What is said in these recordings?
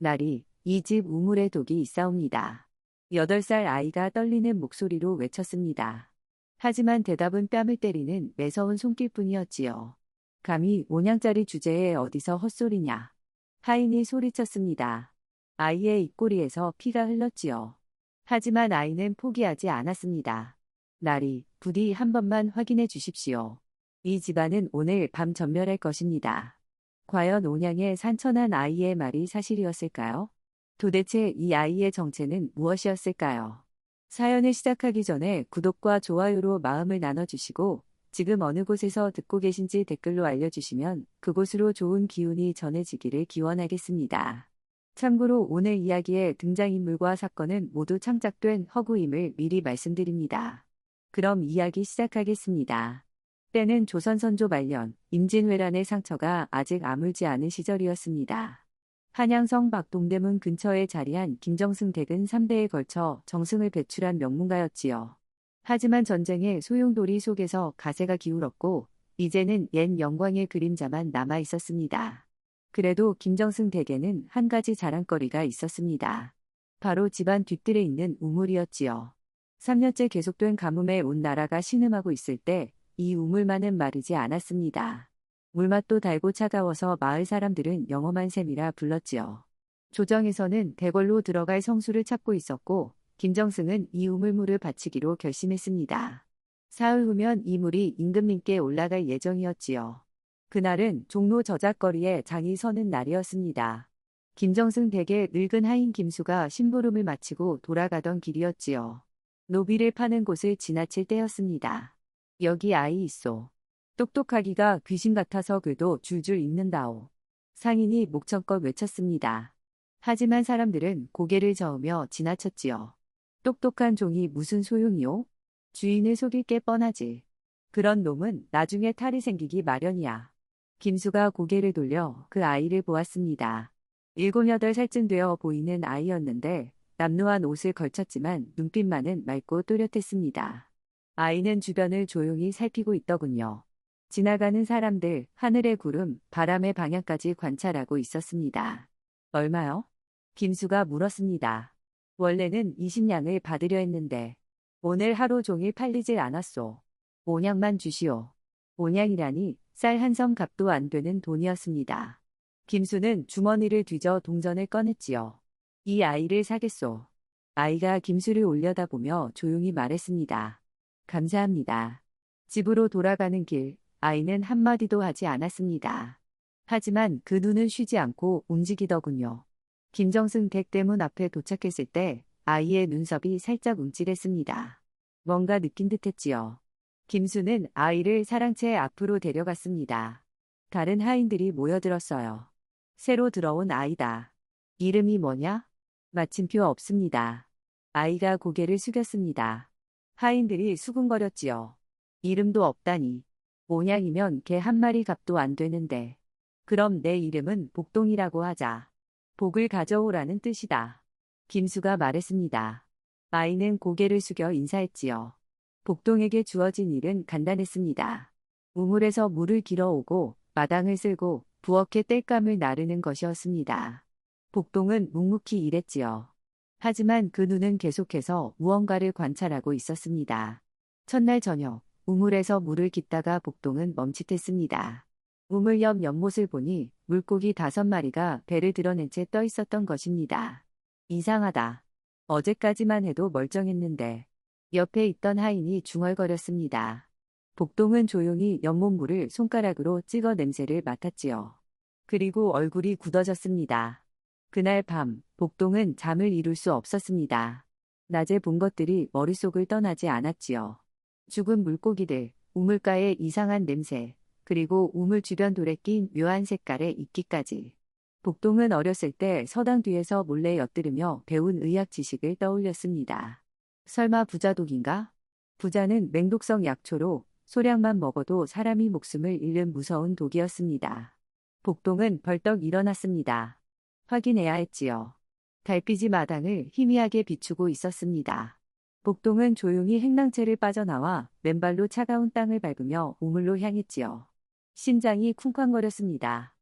날이 이 집 우물에 독이 있사옵니다. 8살 아이가 떨리는 목소리로 외쳤습니다. 하지만 대답은 뺨을 때리는 매서운 손길뿐이었지요. 감히 5냥짜리 주제에 어디서 헛소리냐. 하인이 소리쳤습니다. 아이의 입꼬리에서 피가 흘렀지요. 하지만 아이는 포기하지 않았습니다. 날이 부디 한 번만 확인해 주십시오. 이 집안은 오늘 밤 전멸할 것입니다. 과연 온양의 산천한 아이의 말이 사실이었을까요? 도대체 이 아이의 정체는 무엇이었을까요? 사연을 시작하기 전에 구독과 좋아요로 마음을 나눠주시고 지금 어느 곳에서 듣고 계신지 댓글로 알려주시면 그곳으로 좋은 기운이 전해지기를 기원하겠습니다. 참고로 오늘 이야기의 등장인물과 사건은 모두 창작된 허구임을 미리 말씀드립니다. 그럼 이야기 시작하겠습니다. 때는 조선 선조 말년 임진왜란의 상처가 아직 아물지 않은 시절이었습니다. 한양성 박동대문 근처에 자리한 김정승 댁은 3대에 걸쳐 정승을 배출한 명문가였지요. 하지만 전쟁의 소용돌이 속에서 가세가 기울었고 이제는 옛 영광의 그림자만 남아 있었습니다. 그래도 김정승 댁에는 한 가지 자랑거리가 있었습니다. 바로 집안 뒤뜰에 있는 우물이었지요. 3년째 계속된 가뭄에 온 나라가 신음하고 있을 때 이 우물만은 마르지 않았습니다. 물맛도 달고 차가워서 마을 사람들은 영험한 셈이라 불렀지요. 조정에서는 대궐로 들어갈 성수를 찾고 있었고 김정승은 이 우물물을 바치기로 결심했습니다. 사흘 후면 이 물이 임금님께 올라갈 예정이었지요. 그날은 종로 저작거리에 장이 서는 날이었습니다. 김정승 댁의 늙은 하인 김수가 심부름을 마치고 돌아가던 길이었지요. 노비를 파는 곳을 지나칠 때였습니다. 여기 아이 있소. 똑똑하기가 귀신 같아서 글도 줄줄 읽는다오. 상인이 목청껏 외쳤습니다. 하지만 사람들은 고개를 저으며 지나쳤지요. 똑똑한 종이 무슨 소용이오? 주인을 속일 게 뻔하지. 그런 놈은 나중에 탈이 생기기 마련이야. 김수가 고개를 돌려 그 아이를 보았습니다. 7, 8살쯤 되어 보이는 아이였는데 남루한 옷을 걸쳤지만 눈빛만은 맑고 또렷했습니다. 아이는 주변을 조용히 살피고 있더군요. 지나가는 사람들, 하늘의 구름, 바람의 방향까지 관찰하고 있었습니다. 얼마요? 김수가 물었습니다. 원래는 20냥을 받으려 했는데 오늘 하루 종일 팔리질 않았소. 5냥만 주시오. 5냥이라니 쌀 한 성 값도 안 되는 돈이었습니다. 김수는 주머니를 뒤져 동전을 꺼냈지요. 이 아이를 사겠소. 아이가 김수를 올려다보며 조용히 말했습니다. 감사합니다. 집으로 돌아가는 길, 아이는 한마디도 하지 않았습니다. 하지만 그 눈은 쉬지 않고 움직이더군요. 김정승 댁 대문 앞에 도착했을 때 아이의 눈썹이 살짝 움찔했습니다. 뭔가 느낀 듯했지요. 김수는 아이를 사랑채 앞으로 데려갔습니다. 다른 하인들이 모여들었어요. 새로 들어온 아이다. 이름이 뭐냐? 마침표 없습니다. 아이가 고개를 숙였습니다. 하인들이 수군거렸지요. 이름도 없다니. 5냥이면 개 한 마리 값도 안 되는데. 그럼 내 이름은 복동이라고 하자. 복을 가져오라는 뜻이다. 김수가 말했습니다. 아이는 고개를 숙여 인사했지요. 복동에게 주어진 일은 간단했습니다. 우물에서 물을 길어오고 마당을 쓸고 부엌에 땔감을 나르는 것이었습니다. 복동은 묵묵히 일했지요. 하지만 그 눈은 계속해서 무언가를 관찰하고 있었습니다. 첫날 저녁, 우물에서 물을 깃다가 복동은 멈칫했습니다. 우물 옆 연못을 보니 물고기 5마리가 배를 드러낸 채 떠 있었던 것입니다. 이상하다. 어제까지만 해도 멀쩡했는데. 옆에 있던 하인이 중얼거렸습니다. 복동은 조용히 연못물을 손가락으로 찍어 냄새를 맡았지요. 그리고 얼굴이 굳어졌습니다. 그날 밤, 복동은 잠을 이룰 수 없었습니다. 낮에 본 것들이 머릿속을 떠나지 않았지요. 죽은 물고기들, 우물가의 이상한 냄새, 그리고 우물 주변 돌에 낀 묘한 색깔의 이끼까지. 복동은 어렸을 때 서당 뒤에서 몰래 엿들으며 배운 의학 지식을 떠올렸습니다. 설마 부자독인가? 부자는 맹독성 약초로 소량만 먹어도 사람이 목숨을 잃는 무서운 독이었습니다. 복동은 벌떡 일어났습니다. 확인해야 했지요. 달빛이 마당을 희미하게 비추고 있었습니다. 복동은 조용히 행랑채를 빠져나와 맨발로 차가운 땅을 밟으며 우물로 향했지요. 심장이 쿵쾅거렸습니다.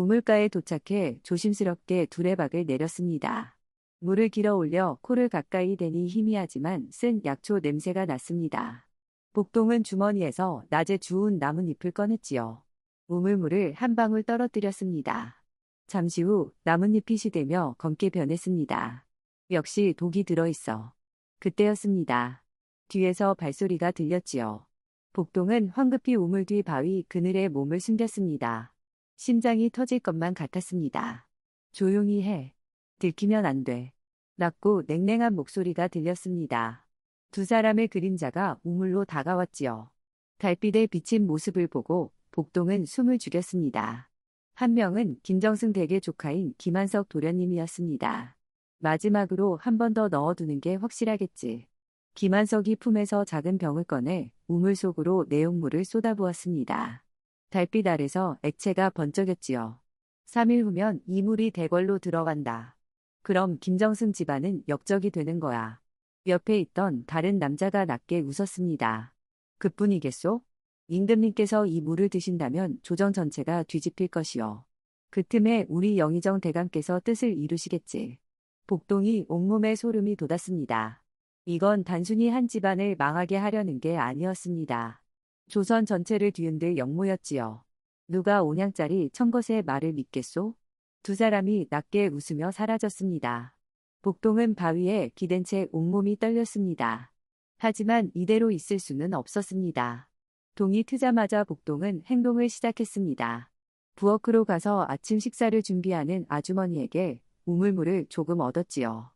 우물가에 도착해 조심스럽게 두레박을 내렸습니다. 물을 길어 올려 코를 가까이 대니 희미하지만 쓴 약초 냄새가 났습니다. 복동은 주머니에서 낮에 주운 나뭇잎을 꺼냈지요. 우물물을 한 방울 떨어뜨렸습니다. 잠시 후 나뭇잎이 시대며 검게 변했습니다. 역시 독이 들어있어. 그때였습니다. 뒤에서 발소리가 들렸지요. 복동은 황급히 우물 뒤 바위 그늘에 몸을 숨겼습니다. 심장이 터질 것만 같았습니다. 조용히 해. 들키면 안 돼. 낮고 냉랭한 목소리가 들렸습니다. 두 사람의 그림자가 우물로 다가왔지요. 달빛에 비친 모습을 보고 복동은 숨을 죽였습니다. 한 명은 김정승 댁의 조카인 김한석 도련님이었습니다. 마지막으로 한 번 더 넣어두는 게 확실하겠지. 김한석이 품에서 작은 병을 꺼내 우물 속으로 내용물을 쏟아부었습니다. 달빛 아래서 액체가 번쩍였지요. 3일 후면 이 물이 대궐로 들어간다. 그럼 김정승 집안은 역적이 되는 거야. 옆에 있던 다른 남자가 낮게 웃었습니다. 그뿐이겠소? 임금님께서 이 물을 드신다면 조정 전체가 뒤집힐 것이요. 그 틈에 우리 영의정 대감께서 뜻을 이루시겠지. 복동이 온몸에 소름이 돋았습니다. 이건 단순히 한 집안을 망하게 하려는 게 아니었습니다. 조선 전체를 뒤흔들 역모였지요. 누가 온양짜리 청것의 말을 믿겠소? 두 사람이 낮게 웃으며 사라졌습니다. 복동은 바위에 기댄 채 온몸이 떨렸습니다. 하지만 이대로 있을 수는 없었습니다. 동이 트자마자 복동은 행동을 시작했습니다. 부엌으로 가서 아침 식사를 준비하는 아주머니에게 우물물을 조금 얻었지요.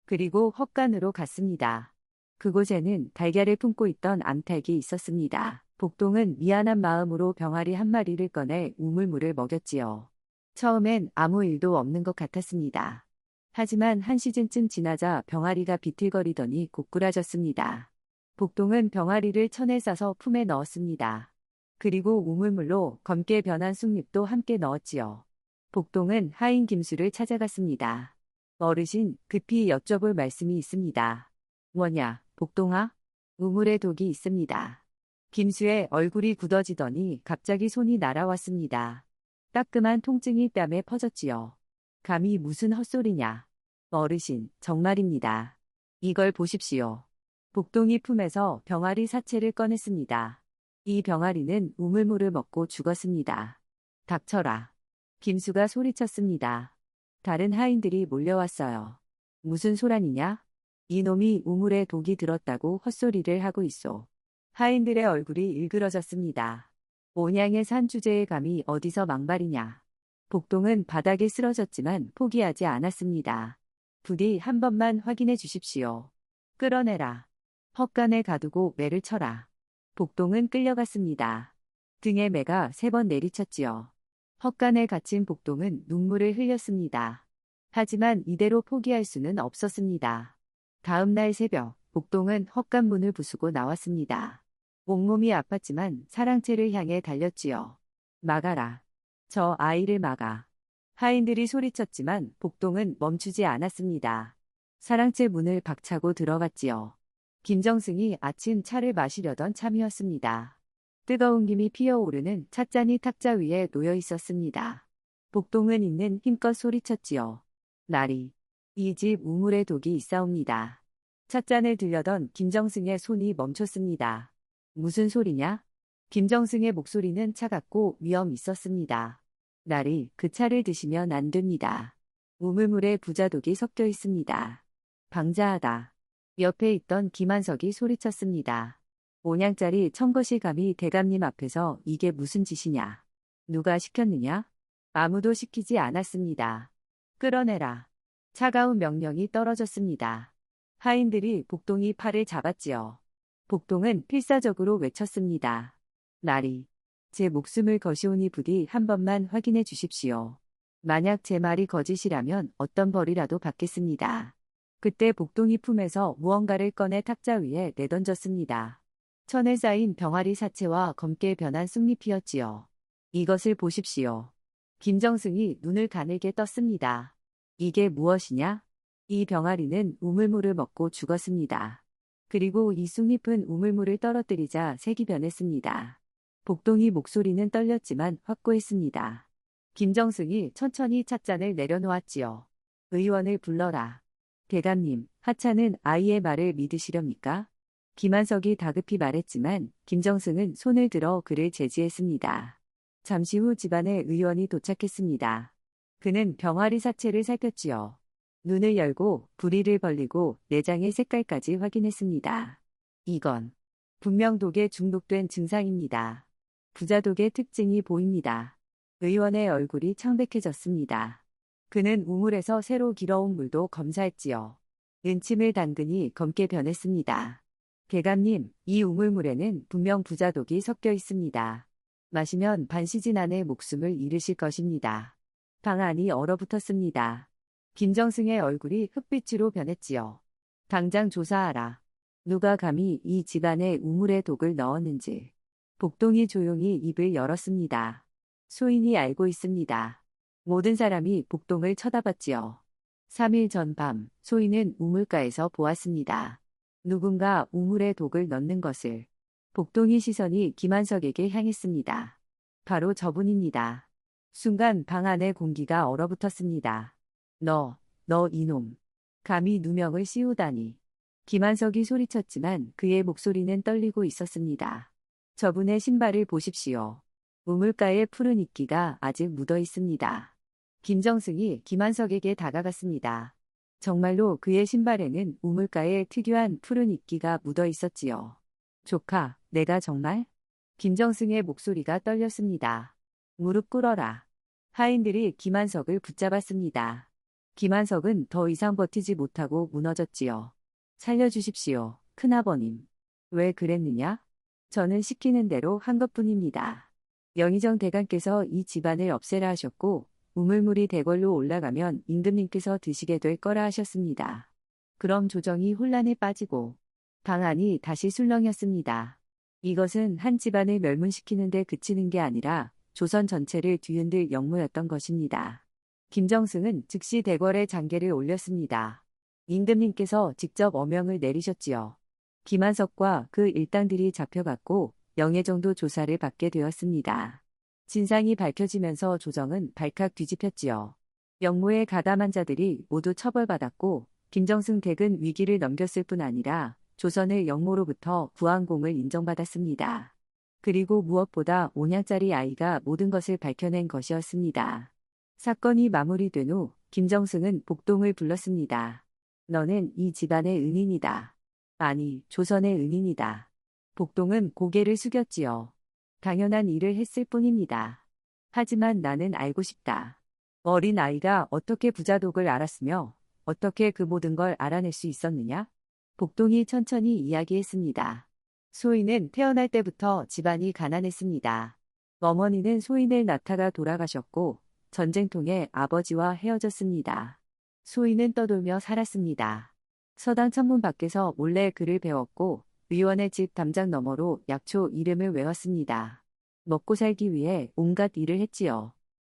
그리고 헛간으로 갔습니다. 그곳에는 달걀을 품고 있던 암탉이 있었습니다. 복동은 미안한 마음으로 병아리 한 마리를 꺼내 우물물을 먹였지요. 처음엔 아무 일도 없는 것 같았습니다. 하지만 한 시즌쯤 지나자 병아리가 비틀거리더니 고꾸라졌습니다. 복동은 병아리를 천에 싸서 품에 넣었습니다. 그리고 우물물로 검게 변한 쑥잎도 함께 넣었지요. 복동은 하인 김수를 찾아갔습니다. 어르신, 급히 여쭤볼 말씀이 있습니다. 뭐냐, 복동아? 우물에 독이 있습니다. 김수의 얼굴이 굳어지더니 갑자기 손이 날아왔습니다. 따끔한 통증이 뺨에 퍼졌지요. 감히 무슨 헛소리냐. 어르신, 정말입니다. 이걸 보십시오. 복동이 품에서 병아리 사체를 꺼냈습니다. 이 병아리는 우물물을 먹고 죽었습니다. 닥쳐라. 김수가 소리쳤습니다. 다른 하인들이 몰려왔어요. 무슨 소란이냐? 이놈이 우물에 독이 들었다고 헛소리를 하고 있소. 하인들의 얼굴이 일그러졌습니다. 온양의 산 주제의 감이 어디서 망발이냐. 복동은 바닥에 쓰러졌지만 포기하지 않았습니다. 부디 한 번만 확인해 주십시오. 끌어내라. 헛간에 가두고 매를 쳐라. 복동은 끌려갔습니다. 등에 매가 3번 내리쳤지요. 헛간에 갇힌 복동은 눈물을 흘렸습니다. 하지만 이대로 포기할 수는 없었습니다. 다음 날 새벽, 복동은 헛간 문을 부수고 나왔습니다. 온몸이 아팠지만 사랑채를 향해 달렸지요. 막아라. 저 아이를 막아. 하인들이 소리쳤지만 복동은 멈추지 않았습니다. 사랑채 문을 박차고 들어갔지요. 김정승이 아침 차를 마시려던 참이었습니다. 뜨거운 김이 피어오르는 찻잔이 탁자 위에 놓여 있었습니다. 복동은 있는 힘껏 소리쳤지요. 나리, 이 집 우물에 독이 있사옵니다. 찻잔을 들려던 김정승의 손이 멈췄습니다. 무슨 소리냐? 김정승의 목소리는 차갑고 위험 있었습니다. 나리, 그 차를 드시면 안 됩니다. 우물물에 부자독이 섞여 있습니다. 방자하다. 옆에 있던 김한석이 소리쳤습니다. 온양짜리 청것이 감히 대감님 앞에서 이게 무슨 짓이냐? 누가 시켰느냐? 아무도 시키지 않았습니다. 끌어내라. 차가운 명령이 떨어졌습니다. 하인들이 복동이 팔을 잡았지요. 복동은 필사적으로 외쳤습니다. 나리, 제 목숨을 거시오니 부디 한 번만 확인해 주십시오. 만약 제 말이 거짓이라면 어떤 벌이라도 받겠습니다. 그때 복동이 품에서 무언가를 꺼내 탁자 위에 내던졌습니다. 천에 쌓인 병아리 사체와 검게 변한 쑥잎이었지요. 이것을 보십시오. 김정승이 눈을 가늘게 떴습니다. 이게 무엇이냐? 이 병아리는 우물물을 먹고 죽었습니다. 그리고 이 쑥잎은 우물물을 떨어뜨리자 색이 변했습니다. 복동이 목소리는 떨렸지만 확고했습니다. 김정승이 천천히 찻잔을 내려놓았지요. 의원을 불러라. 대감님, 하차는 아이의 말을 믿으시렵니까? 김한석이 다급히 말했지만 김정승은 손을 들어 그를 제지했습니다. 잠시 후 집안에 의원이 도착했습니다. 그는 병아리 사체를 살폈지요. 눈을 열고 부리를 벌리고 내장의 색깔까지 확인했습니다. 이건 분명 독에 중독된 증상입니다. 부자독의 특징이 보입니다. 의원의 얼굴이 창백해졌습니다. 그는 우물에서 새로 길어온 물도 검사했지요. 은침을 당근이 검게 변했습니다. 대감님, 이 우물물에는 분명 부자독이 섞여 있습니다. 마시면 반시진 안에 목숨을 잃으실 것입니다. 방 안이 얼어붙었습니다. 김정승의 얼굴이 흑빛으로 변했지요. 당장 조사하라. 누가 감히 이 집안에 우물에 독을 넣었는지. 복동이 조용히 입을 열었습니다. 소인이 알고 있습니다. 모든 사람이 복동을 쳐다봤지요. 3일 전 밤, 소인은 우물가에서 보았습니다. 누군가 우물에 독을 넣는 것을. 복동이 시선이 김한석에게 향했습니다. 바로 저분입니다. 순간 방 안의 공기가 얼어붙었습니다. 너 이놈. 감히 누명을 씌우다니. 김한석이 소리쳤지만 그의 목소리는 떨리고 있었습니다. 저분의 신발을 보십시오. 우물가에 푸른 이끼가 아직 묻어 있습니다. 김정승이 김한석에게 다가갔습니다. 정말로 그의 신발에는 우물가에 특유한 푸른 이끼가 묻어 있었지요. 조카, 내가 정말? 김정승의 목소리가 떨렸습니다. 무릎 꿇어라. 하인들이 김한석을 붙잡았습니다. 김한석은 더 이상 버티지 못하고 무너졌지요. 살려주십시오, 큰아버님. 왜 그랬느냐? 저는 시키는 대로 한 것뿐입니다. 영의정 대감께서 이 집안을 없애라 하셨고 우물물이 대궐로 올라가면 임금님께서 드시게 될 거라 하셨습니다. 그럼 조정이 혼란에 빠지고 방 안이 다시 술렁였습니다. 이것은 한 집안을 멸문시키는 데 그치는 게 아니라 조선 전체를 뒤흔들 역모였던 것입니다. 김정승은 즉시 대궐에 장계를 올렸습니다. 임금님께서 직접 어명을 내리셨지요. 김한석과 그 일당들이 잡혀갔고 영해정도 조사를 받게 되었습니다. 진상이 밝혀지면서 조정은 발칵 뒤집혔지요. 역모에 가담한 자들이 모두 처벌받았고 김정승 댁은 위기를 넘겼을 뿐 아니라 조선의 역모로부터 부안공을 인정받았습니다. 그리고 무엇보다 5년짜리 아이가 모든 것을 밝혀낸 것이었습니다. 사건이 마무리된 후 김정승은 복동을 불렀습니다. 너는 이 집안의 은인이다. 아니, 조선의 은인이다. 복동은 고개를 숙였지요. 당연한 일을 했을 뿐입니다. 하지만 나는 알고 싶다. 어린 아이가 어떻게 부자독을 알았으며 어떻게 그 모든 걸 알아낼 수 있었느냐? 복동이 천천히 이야기했습니다. 소인은 태어날 때부터 집안이 가난했습니다. 어머니는 소인을 낳다가 돌아가셨고 전쟁통에 아버지와 헤어졌습니다. 소인은 떠돌며 살았습니다. 서당 창문 밖에서 몰래 글을 배웠고 의원의 집 담장 너머로 약초 이름을 외웠습니다. 먹고 살기 위해 온갖 일을 했지요.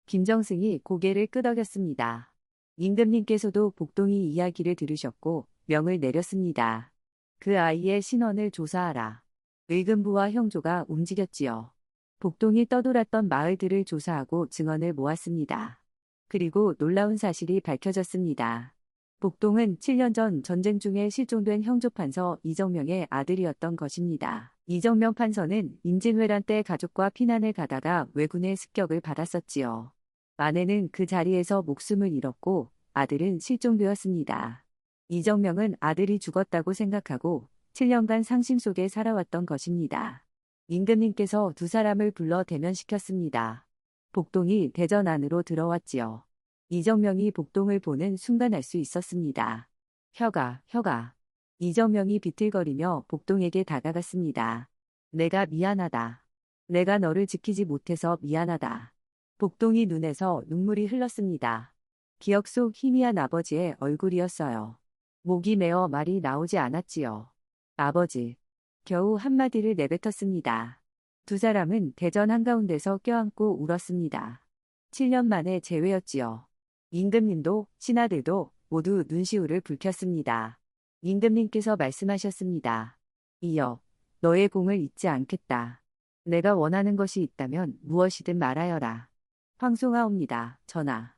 김정승이 고개를 끄덕였습니다. 임금님께서도 복동이 이야기를 들으셨고 명을 내렸습니다. 그 아이의 신원을 조사하라. 의금부와 형조가 움직였지요. 복동이 떠돌았던 마을들을 조사하고 증언을 모았습니다. 그리고 놀라운 사실이 밝혀졌습니다. 복동은 7년 전 전쟁 중에 실종된 형조 판서 이정명의 아들이었던 것입니다. 이정명 판서는 임진왜란 때 가족과 피난을 가다가 왜군의 습격을 받았었지요. 아내는 그 자리에서 목숨을 잃었고 아들은 실종되었습니다. 이정명은 아들이 죽었다고 생각하고 7년간 상심 속에 살아왔던 것입니다. 임금님께서 두 사람을 불러 대면시켰습니다. 복동이 대전 안으로 들어왔지요. 이정명이 복동을 보는 순간 알 수 있었습니다. 혀가. 이정명이 비틀거리며 복동에게 다가갔습니다. 내가 미안하다. 내가 너를 지키지 못해서 미안하다. 복동이 눈에서 눈물이 흘렀습니다. 기억 속 희미한 아버지의 얼굴이었어요. 목이 메어 말이 나오지 않았지요. 아버지. 겨우 한마디를 내뱉었습니다. 두 사람은 대전 한가운데서 껴안고 울었습니다. 7년 만에 재회였지요. 임금님도 신하들도 모두 눈시울을 붉혔습니다. 임금님께서 말씀하셨습니다. 이어 너의 공을 잊지 않겠다. 내가 원하는 것이 있다면 무엇이든 말하여라. 황송하옵니다. 전하.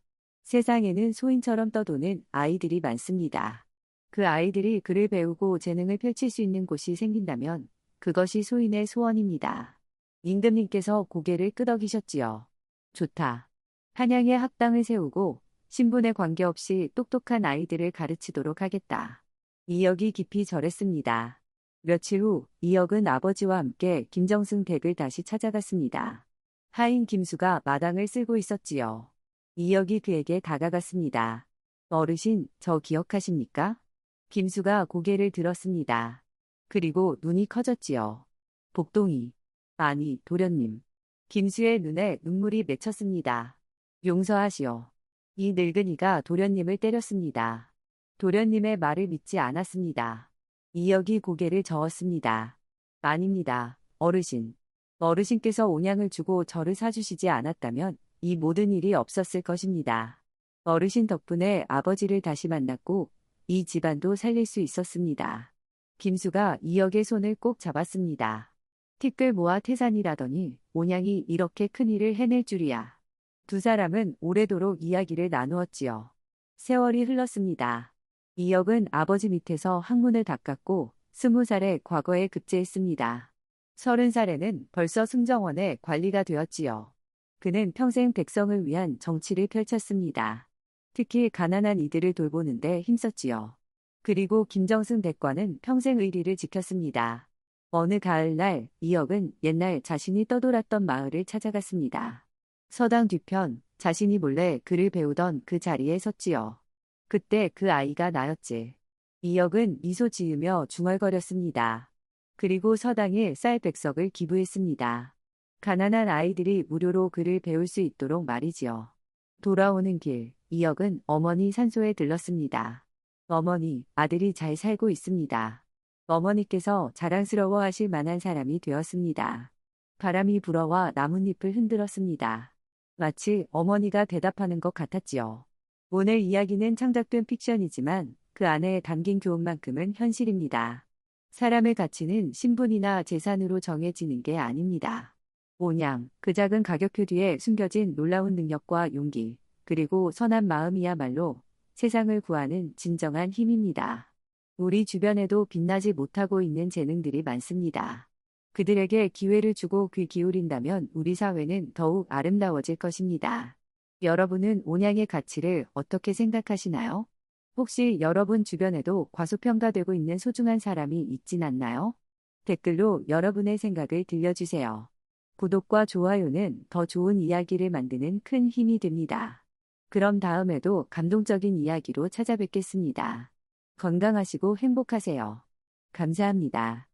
세상에는 소인처럼 떠도는 아이들이 많습니다. 그 아이들이 글을 배우고 재능을 펼칠 수 있는 곳이 생긴다면 그것이 소인의 소원입니다. 임금님께서 고개를 끄덕이셨지요. 좋다. 한양에 학당을 세우고 신분에 관계없이 똑똑한 아이들을 가르치도록 하겠다. 이역이 깊이 절했습니다. 며칠 후 이역은 아버지와 함께 김정승 댁을 다시 찾아갔습니다. 하인 김수가 마당을 쓸고 있었지요. 이역이 그에게 다가갔습니다. 어르신, 저 기억하십니까? 김수가 고개를 들었습니다. 그리고 눈이 커졌지요. 복동이. 아니, 도련님. 김수의 눈에 눈물이 맺혔습니다. 용서하시오. 이 늙은이가 도련님을 때렸습니다. 도련님의 말을 믿지 않았습니다. 이역이 고개를 저었습니다. 아닙니다, 어르신. 어르신께서 온양을 주고 저를 사주시지 않았다면 이 모든 일이 없었을 것입니다. 어르신 덕분에 아버지를 다시 만났고 이 집안도 살릴 수 있었습니다. 김수가 이역의 손을 꼭 잡았습니다. 티끌 모아 태산이라더니 온양이 이렇게 큰일을 해낼 줄이야. 두 사람은 오래도록 이야기를 나누었지요. 세월이 흘렀습니다. 이역은 아버지 밑에서 학문을 닦았고 20살에 과거에 급제했습니다. 30살에는 벌써 승정원의 관리가 되었지요. 그는 평생 백성을 위한 정치를 펼쳤습니다. 특히 가난한 이들을 돌보는데 힘썼지요. 그리고 김정승 대과는 평생 의리를 지켰습니다. 어느 가을날 이역은 옛날 자신이 떠돌았던 마을을 찾아갔습니다. 서당 뒤편 자신이 몰래 글을 배우던 그 자리에 섰지요. 그때 그 아이가 나였지. 이역은 미소 지으며 중얼거렸습니다. 그리고 서당에 쌀 100석을 기부했습니다. 가난한 아이들이 무료로 글을 배울 수 있도록 말이지요. 돌아오는 길, 이역은 어머니 산소에 들렀습니다. 어머니, 아들이 잘 살고 있습니다. 어머니께서 자랑스러워하실 만한 사람이 되었습니다. 바람이 불어와 나뭇잎을 흔들었습니다. 마치 어머니가 대답하는 것 같았지요. 오늘 이야기는 창작된 픽션이지만 그 안에 담긴 교훈만큼은 현실입니다. 사람의 가치는 신분이나 재산으로 정해지는 게 아닙니다. 온양, 그 작은 가격표 뒤에 숨겨진 놀라운 능력과 용기, 그리고 선한 마음이야말로 세상을 구하는 진정한 힘입니다. 우리 주변에도 빛나지 못하고 있는 재능들이 많습니다. 그들에게 기회를 주고 귀 기울인다면 우리 사회는 더욱 아름다워질 것입니다. 여러분은 온양의 가치를 어떻게 생각하시나요? 혹시 여러분 주변에도 과소평가되고 있는 소중한 사람이 있진 않나요? 댓글로 여러분의 생각을 들려주세요. 구독과 좋아요는 더 좋은 이야기를 만드는 큰 힘이 됩니다. 그럼 다음에도 감동적인 이야기로 찾아뵙겠습니다. 건강하시고 행복하세요. 감사합니다.